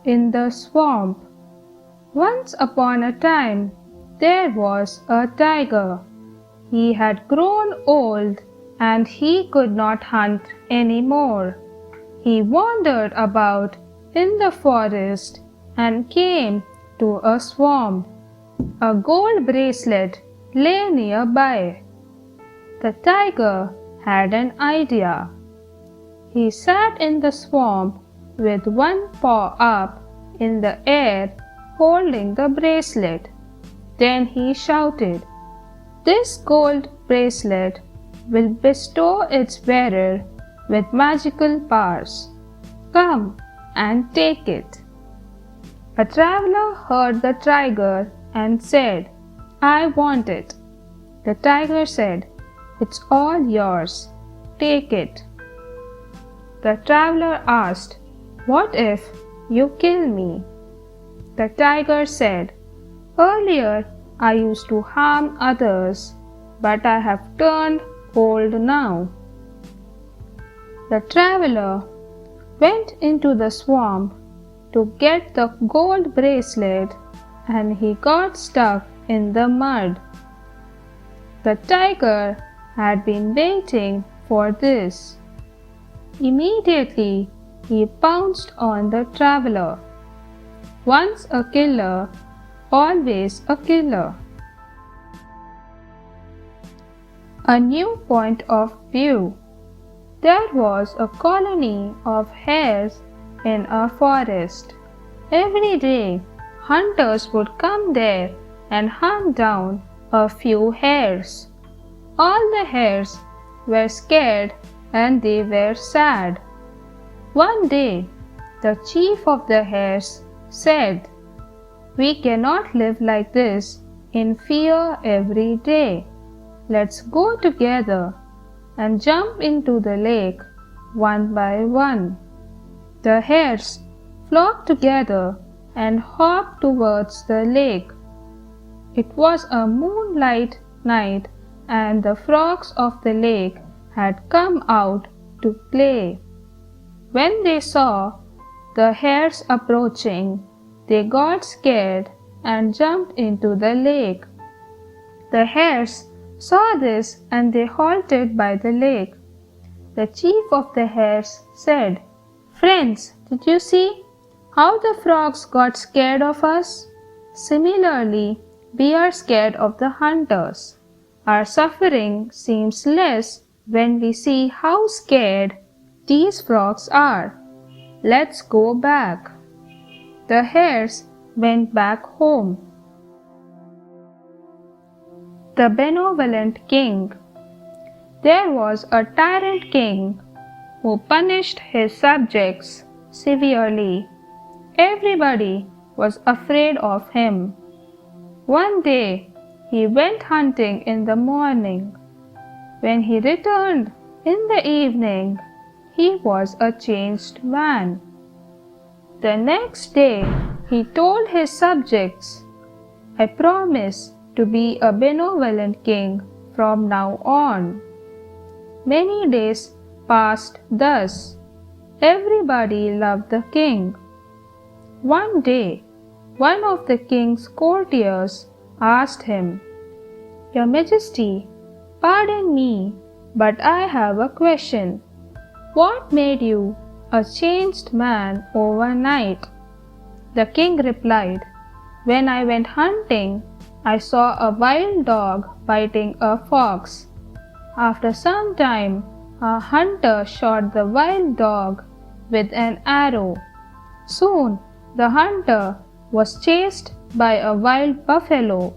in the swamp. Once upon a time, there was a tiger. He had grown old and he could not hunt any more. He wandered about in the forest and came to a swamp. A gold bracelet lay nearby. The tiger had an idea. He sat in the swamp with one paw up in the air, holding the bracelet. Then he shouted, "This gold bracelet will bestow its wearer with magical powers. Come and take it." A traveler heard the tiger and said, "I want it." The tiger said, "It's all yours. Take it." The traveler asked, "What if you kill me?" The tiger said, "Earlier I used to harm others, but I have turned old now." The traveler went into the swamp to get the gold bracelet and he got stuck in the mud. The tiger had been waiting for this. Immediately he pounced on the traveler. Once a killer, always a killer. A new point of view. There was a colony of hares in a forest. Every day, hunters would come there and hunt down a few hares. All the hares were scared and they were sad. One day, the chief of the hares said, "We cannot live like this in fear every day. Let's go together and jump into the lake one by one." The hares flocked together and hopped towards the lake. It was a moonlight night and the frogs of the lake had come out to play. When they saw the hares approaching, they got scared and jumped into the lake. The hares saw this and they halted by the lake. The chief of the hares said, "Friends, did you see how the frogs got scared of us? Similarly, we are scared of the hunters. Our suffering seems less when we see how scared these frogs are. Let's go back." The hares went back home. The Benevolent King. There was a tyrant king who punished his subjects severely. Everybody was afraid of him. One day he went hunting in the morning. When he returned in the evening, he was a changed man. The next day he told his subjects, "I promise to be a benevolent king from now on." Many days passed thus. Everybody loved the king. One day, one of the king's courtiers asked him, "Your Majesty, pardon me, but I have a question. What made you a changed man overnight?" The king replied, "When I went hunting, I saw a wild dog biting a fox. After some time, a hunter shot the wild dog with an arrow. Soon, the hunter was chased by a wild buffalo.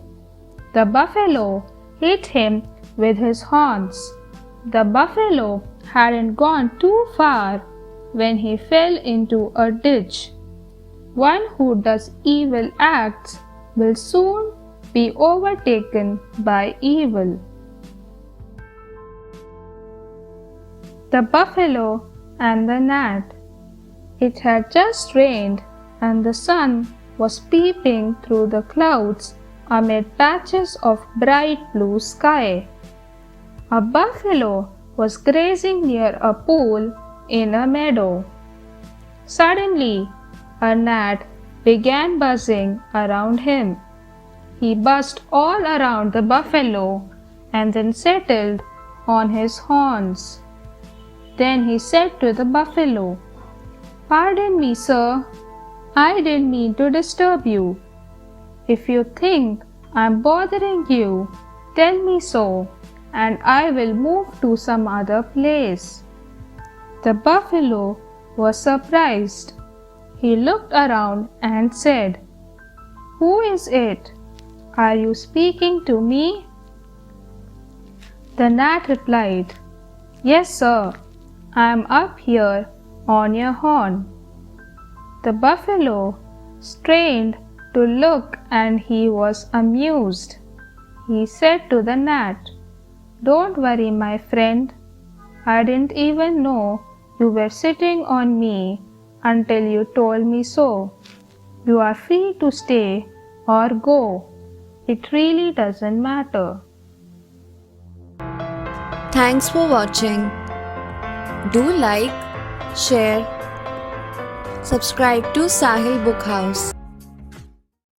The buffalo hit him with his horns. The buffalo hadn't gone too far when he fell into a ditch. One who does evil acts will soon be overtaken by evil." The buffalo and the gnat. It had just rained and the sun was peeping through the clouds amid patches of bright blue sky. A buffalo was grazing near a pool in a meadow. Suddenly, a gnat began buzzing around him. He buzzed all around the buffalo and then settled on his horns. Then he said to the buffalo, "Pardon me, sir. I didn't mean to disturb you. If you think I'm bothering you, tell me so, and I will move to some other place." The buffalo was surprised. He looked around and said, "Who is it? Are you speaking to me?" The gnat replied, "Yes, sir. I am up here on your horn." The buffalo strained to look and he was amused. He said to the gnat, "Don't worry, my friend. I didn't even know you were sitting on me until you told me so. You are free to stay or go. It really doesn't matter." Thanks for watching. Do like, share, subscribe to Sahil Book House.